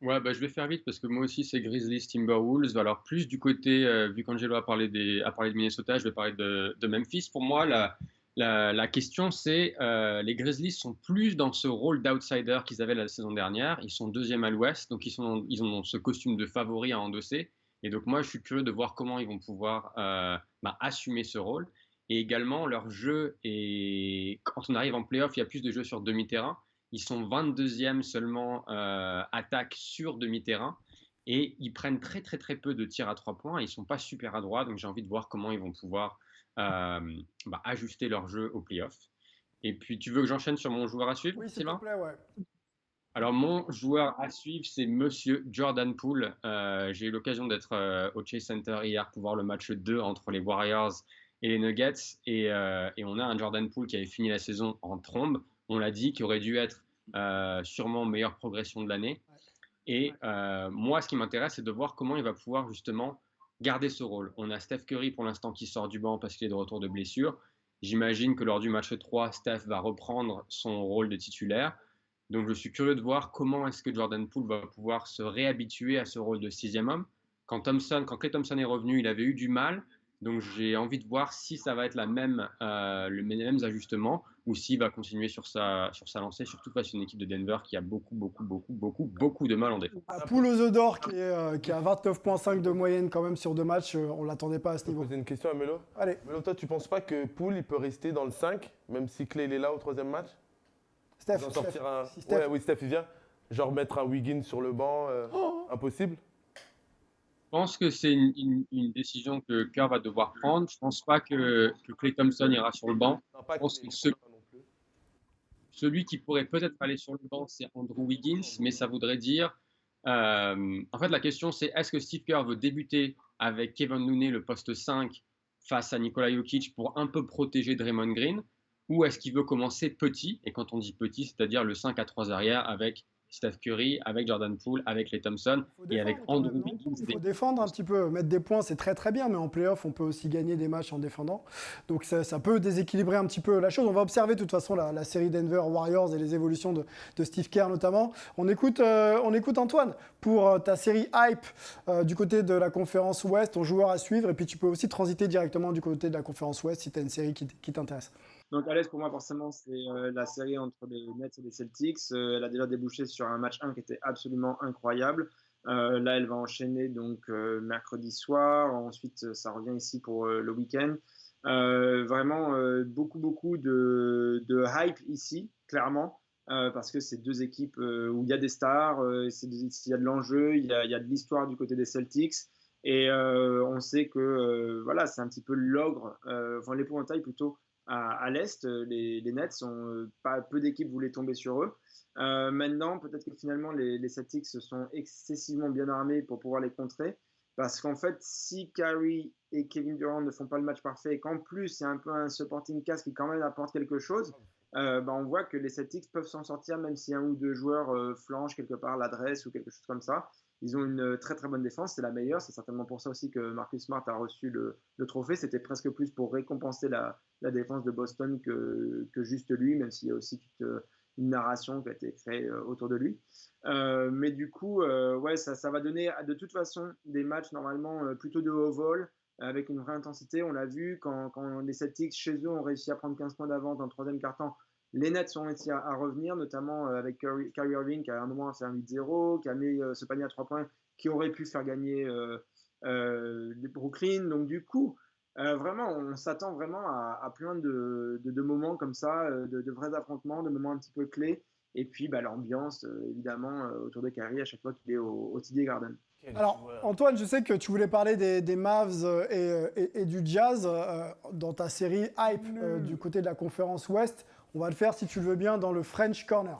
Ouais, je vais faire vite parce que moi aussi c'est Grizzlies Timberwolves. Alors plus du côté, vu qu'Angelo a parlé de Minnesota, je vais parler de Memphis. Pour moi, la question c'est les Grizzlies sont plus dans ce rôle d'outsider qu'ils avaient la saison dernière. Ils sont deuxième à l'ouest, donc ils ont ce costume de favori à endosser. Et donc moi je suis curieux de voir comment ils vont pouvoir assumer ce rôle. Et également leur jeu, et quand on arrive en playoff, il y a plus de jeux sur demi-terrain. Ils sont 22e seulement attaque sur demi-terrain et ils prennent très très très peu de tirs à 3 points. Ils ne sont pas super adroits, donc j'ai envie de voir comment ils vont pouvoir ajuster leur jeu au play-off. Et puis tu veux que j'enchaîne sur mon joueur à suivre? Oui, s'il te plaît, ouais. Alors mon joueur à suivre, c'est Monsieur Jordan Poole. J'ai eu l'occasion d'être au Chase Center hier pour voir le match 2 entre les Warriors et les Nuggets. Et on a un Jordan Poole qui avait fini la saison en trombe. On l'a dit, qui aurait dû être sûrement meilleure progression de l'année. Et moi, ce qui m'intéresse, c'est de voir comment il va pouvoir justement garder ce rôle. On a Steph Curry pour l'instant qui sort du banc parce qu'il est de retour de blessure. J'imagine que lors du match 3, Steph va reprendre son rôle de titulaire. Donc, je suis curieux de voir comment est-ce que Jordan Poole va pouvoir se réhabituer à ce rôle de 6e homme. Quand Klay Thompson est revenu, il avait eu du mal. Donc j'ai envie de voir si ça va être les mêmes ajustements ou s'il va continuer sur sa lancée, surtout face à une équipe de Denver qui a beaucoup de mal en défense. La poule aux œufs d'or qui est à 29,5 de moyenne quand même sur 2 matchs, on ne l'attendait pas à ce Je peux niveau. poser une question à Melo. Allez. Melo, toi, tu penses pas que Poole, il peut rester dans le 5, même si Clay il est là au 3e match? Steph, D'en sortir un... si Steph- Ouais, oui, Steph, il vient. Genre mettre un Wiggins sur le banc, impossible? Je pense que c'est une décision que Kerr va devoir prendre. Je pense pas que Klay Thompson ira sur le banc. Non, pas Je pense Clay, que pas non plus. celui qui pourrait peut-être aller sur le banc, c'est Andrew Wiggins, mais ça voudrait dire. En fait, la question, c'est est-ce que Steve Kerr veut débuter avec Kevin Looney, le poste 5, face à Nikola Jokic pour un peu protéger Draymond Green, ou est-ce qu'il veut commencer petit, et quand on dit petit, c'est-à-dire le 5 à 3 arrière avec Steph Curry, avec Jordan Poole, avec Klay Thompson et avec Andrew Wiggins. Il faut défendre un petit peu, mettre des points, c'est très très bien, mais en playoff, on peut aussi gagner des matchs en défendant. Donc ça peut déséquilibrer un petit peu la chose. On va observer de toute façon la série Denver Warriors et les évolutions de Steve Kerr notamment. On écoute Antoine pour ta série Hype du côté de la conférence Ouest, ton joueur à suivre, et puis tu peux aussi transiter directement du côté de la conférence Ouest si tu as une série qui t'intéresse. Donc à l'aise pour moi forcément c'est la série entre les Nets et les Celtics. Elle a déjà débouché sur un match 1 qui était absolument incroyable. Là elle va enchaîner donc mercredi soir. Ensuite ça revient ici pour le week-end. Vraiment beaucoup de hype ici clairement parce que c'est deux équipes où il y a des stars, il y a de l'enjeu, il y a de l'histoire du côté des Celtics. Et on sait que voilà, c'est un petit peu l'ogre, enfin l'épouvantail plutôt à l'Est. Les Nets, pas peu d'équipes voulaient tomber sur eux. Maintenant, peut-être que finalement, les Celtics sont excessivement bien armés pour pouvoir les contrer. Parce qu'en fait, si Kyrie et Kevin Durant ne font pas le match parfait et qu'en plus, il y a un peu un supporting cast qui quand même apporte quelque chose, on voit que les Celtics peuvent s'en sortir même si un ou deux joueurs flanchent quelque part l'adresse ou quelque chose comme ça. Ils ont une très très bonne défense, c'est la meilleure. C'est certainement pour ça aussi que Marcus Smart a reçu le trophée. C'était presque plus pour récompenser la défense de Boston que juste lui, même s'il y a aussi une narration qui a été créée autour de lui. Mais du coup, ouais, ça va donner de toute façon des matchs normalement plutôt de haut vol, avec une vraie intensité. On l'a vu quand les Celtics chez eux ont réussi à prendre 15 points d'avance dans le troisième quart-temps. Les Nets ont réussi à revenir, notamment avec Kyrie Irving qui a un moment fait un 8-0, qui a mis ce panier à 3 points qui aurait pu faire gagner Brooklyn. Donc du coup, vraiment, on s'attend vraiment à plein de moments comme ça, de vrais affrontements, de moments un petit peu clés. Et puis l'ambiance, évidemment, autour de Kyrie à chaque fois qu'il est au TD Garden. Alors, Antoine, je sais que tu voulais parler des Mavs et du Jazz dans ta série Hype du côté de la conférence Ouest. On va le faire, si tu le veux bien, dans le French Corner.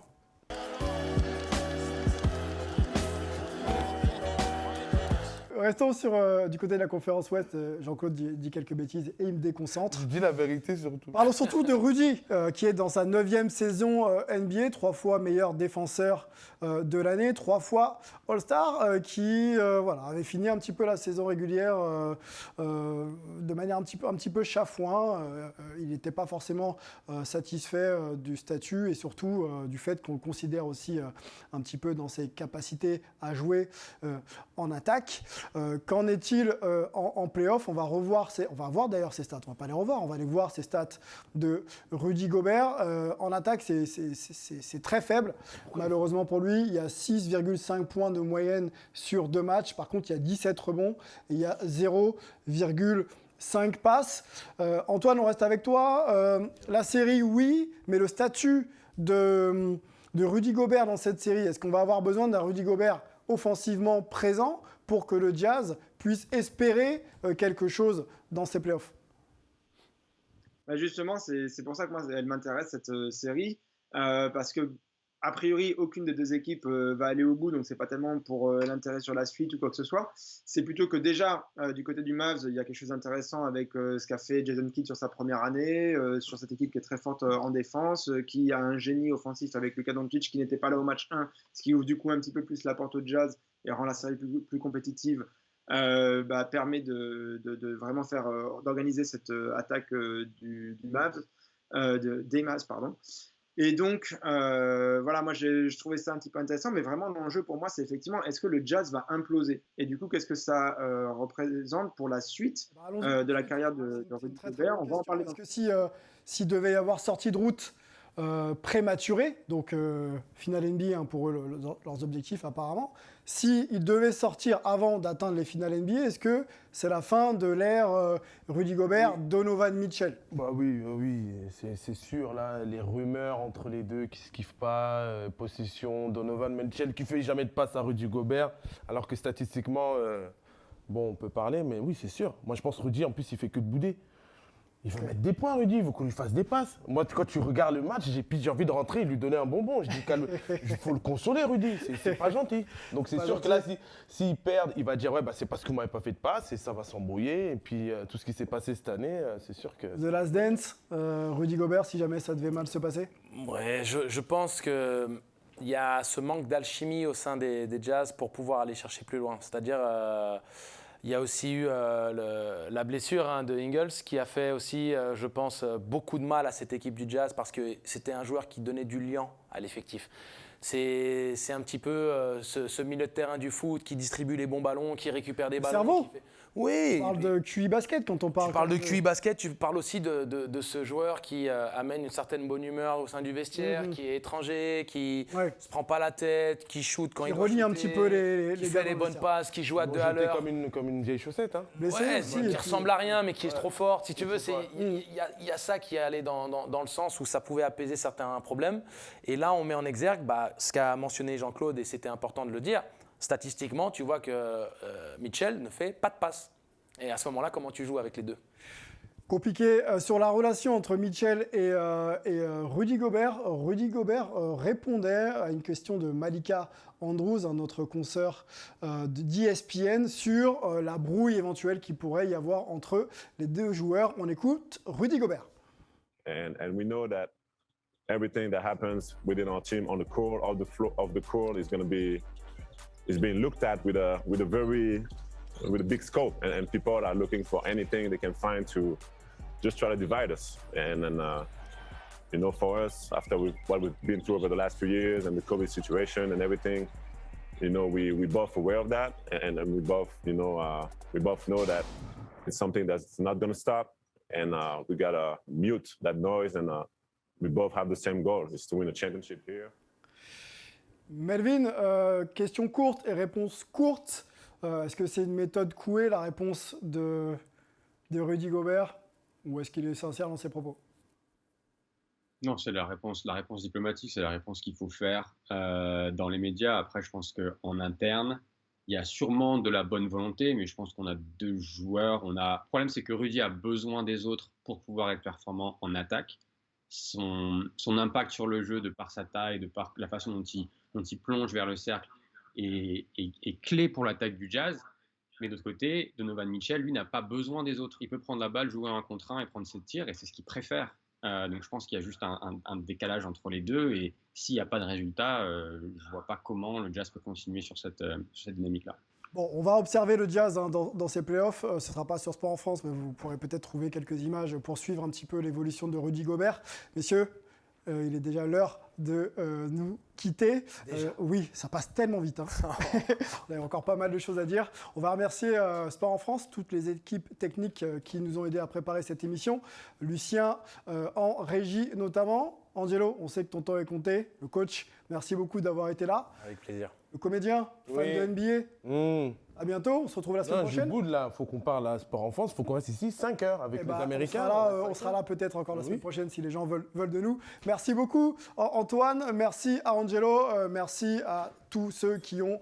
Restons du côté de la conférence Ouest. Jean-Claude dit quelques bêtises et il me déconcentre. Je dis la vérité surtout. Parlons surtout de Rudy, qui est dans sa 9e saison NBA, 3 fois meilleur défenseur de l'année, 3 fois All-Star, qui avait fini un petit peu la saison régulière de manière un petit peu chafouin. Il n'était pas forcément satisfait du statut et surtout du fait qu'on le considère aussi un petit peu dans ses capacités à jouer en attaque. Qu'en est-il en play-off? On va voir d'ailleurs ses stats. On va pas les revoir, on va aller voir ses stats de Rudy Gobert. En attaque, c'est très faible. Malheureusement pour lui, il y a 6,5 points de moyenne sur 2 matchs. Par contre, il y a 17 rebonds et il y a 0,5 passes. Antoine, on reste avec toi. La série, oui, mais le statut de Rudy Gobert dans cette série, est-ce qu'on va avoir besoin d'un Rudy Gobert offensivement présent pour que le Jazz puisse espérer quelque chose dans ses playoffs? Justement, c'est pour ça que moi, elle m'intéresse cette série, parce que a priori, aucune des deux équipes va aller au bout, donc c'est pas tellement pour l'intérêt sur la suite ou quoi que ce soit. C'est plutôt que déjà, du côté du Mavs, il y a quelque chose d'intéressant avec ce qu'a fait Jason Kidd sur sa première année, sur cette équipe qui est très forte en défense, qui a un génie offensif avec Luka Doncic qui n'était pas là au match 1, ce qui ouvre du coup un petit peu plus la porte au Jazz et rend la série plus compétitive. Permet de vraiment d'organiser cette attaque des Mavs, pardon. Et donc, voilà, moi, je trouvais ça un petit peu intéressant, mais vraiment, l'enjeu pour moi, c'est effectivement, est-ce que le Jazz va imploser? Et du coup, qu'est-ce que ça représente pour la suite de la carrière de Rudy Gobert? On va en parler. Est-ce que s'il devait y avoir sortie de route prématurée, donc finale NBA pour eux, leurs objectifs apparemment, s'ils devaient sortir avant d'atteindre les finales NBA, est-ce que c'est la fin de l'ère Rudy Gobert, Donovan Mitchell? Bah oui, c'est sûr. Là, les rumeurs entre les deux qui se kiffent pas, possession, Donovan Mitchell qui fait jamais de passe à Rudy Gobert, alors que statistiquement, bon, on peut parler, mais oui, c'est sûr. Moi, je pense Rudy, en plus, il fait que de bouder. Il veut mettre des points, Rudy, il veut qu'on lui fasse des passes. Moi, quand tu regardes le match, j'ai envie de rentrer et lui donner un bonbon. Je dis, il faut le consoler, Rudy, c'est pas gentil. Donc c'est sûr que là, s'il perd, il va dire, ouais, bah, c'est parce que vous m'avez pas fait de passe et ça va s'embrouiller. Et puis tout ce qui s'est passé cette année, c'est sûr que… The Last Dance, Rudy Gobert, si jamais ça devait mal se passer? Ouais, je pense qu'il y a ce manque d'alchimie au sein des Jazz pour pouvoir aller chercher plus loin. C'est-à-dire… il y a aussi eu la blessure de Ingles qui a fait aussi, je pense, beaucoup de mal à cette équipe du Jazz parce que c'était un joueur qui donnait du liant à l'effectif. C'est un petit peu ce milieu de terrain du foot qui distribue les bons ballons, qui récupère des ballons. Cerveau. Oui. On parle de QI basket quand on parle. Tu parles de QI basket, tu parles aussi de ce joueur qui amène une certaine bonne humeur au sein du vestiaire, qui est étranger, qui se prend pas la tête, qui shoot quand il doit relie shooter, un petit peu les qui fait les bonnes passes, qui joue à 2 à l'heure. Comme une vieille chaussette. Hein. Ouais, qui ressemble à rien, mais qui est trop forte. Si tu veux, il y a ça qui est allé dans le sens où ça pouvait apaiser certains problèmes. Et là, on met en exergue ce qu'a mentionné Jean-Claude, et c'était important de le dire. Statistiquement, tu vois que Mitchell ne fait pas de passe. Et à ce moment-là, comment tu joues avec les deux? Compliqué sur la relation entre Mitchell et Rudy Gobert. Rudy Gobert répondait à une question de Malika Andrews, un autre consoeur d'ESPN, sur la brouille éventuelle qu'il pourrait y avoir entre les deux joueurs. On écoute Rudy Gobert. And we know that everything that happens within our team on the court, off the floor, of the court, is being looked at with a big scope, and people are looking for anything they can find to just try to divide us. And then, for us, after what we've been through over the last few years and the COVID situation and everything, we both aware of that, and we both know that it's something that's not going to stop, and we gotta mute that noise, and we both have the same goal, is to win a championship here. Melvin, question courte et réponse courte. Est-ce que c'est une méthode couée, la réponse de Rudy Gobert, ou est-ce qu'il est sincère dans ses propos? Non, c'est la réponse diplomatique, c'est la réponse qu'il faut faire dans les médias. Après, je pense qu'en interne, il y a sûrement de la bonne volonté, mais je pense qu'on a deux joueurs. Le problème, c'est que Rudy a besoin des autres pour pouvoir être performant en attaque. Son impact sur le jeu, de par sa taille, de par la façon dont il plonge vers le cercle, est clé pour l'attaque du Jazz. Mais d'autre côté, Donovan Mitchell, lui, n'a pas besoin des autres. Il peut prendre la balle, jouer en 1 contre 1 et prendre ses tirs, et c'est ce qu'il préfère. Donc je pense qu'il y a juste un décalage entre les deux, et s'il n'y a pas de résultat, je ne vois pas comment le Jazz peut continuer sur cette dynamique-là. Bon, on va observer le Jazz dans ces playoffs. Ce ne sera pas sur Sport en France, mais vous pourrez peut-être trouver quelques images pour suivre un petit peu l'évolution de Rudy Gobert. Messieurs, il est déjà l'heure de nous quitter. Oui, ça passe tellement vite. Hein. On a encore pas mal de choses à dire. On va remercier Sport en France, toutes les équipes techniques qui nous ont aidés à préparer cette émission. Lucien en régie notamment. Angelo, on sait que ton temps est compté. Le coach, merci beaucoup d'avoir été là. Avec plaisir. Le comédien, fan de NBA. À bientôt, on se retrouve la semaine prochaine. Je boude là, il faut qu'on parle à Sport en France, il faut qu'on reste ici 5 heures avec les Américains. On sera là peut-être encore la semaine prochaine si les gens veulent de nous. Merci beaucoup Antoine, merci à Angelo, merci à tous ceux qui ont…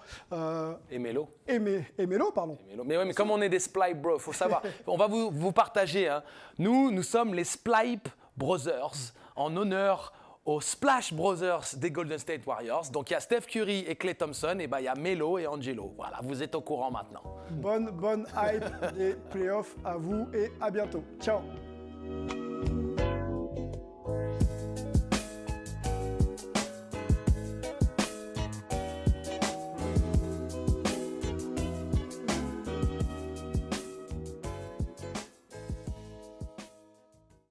Et Mélo. Et Mélo, pardon. Mais, ouais, mais comme on est des Splipe Bros, il faut savoir, on va vous partager. Hein. Nous sommes les Splipe Brothers en honneur aux Splash Brothers des Golden State Warriors. Donc il y a Steph Curry et Klay Thompson, et il y a Melo et Angelo. Voilà, vous êtes au courant maintenant. Bonne hype des playoffs à vous et à bientôt. Ciao.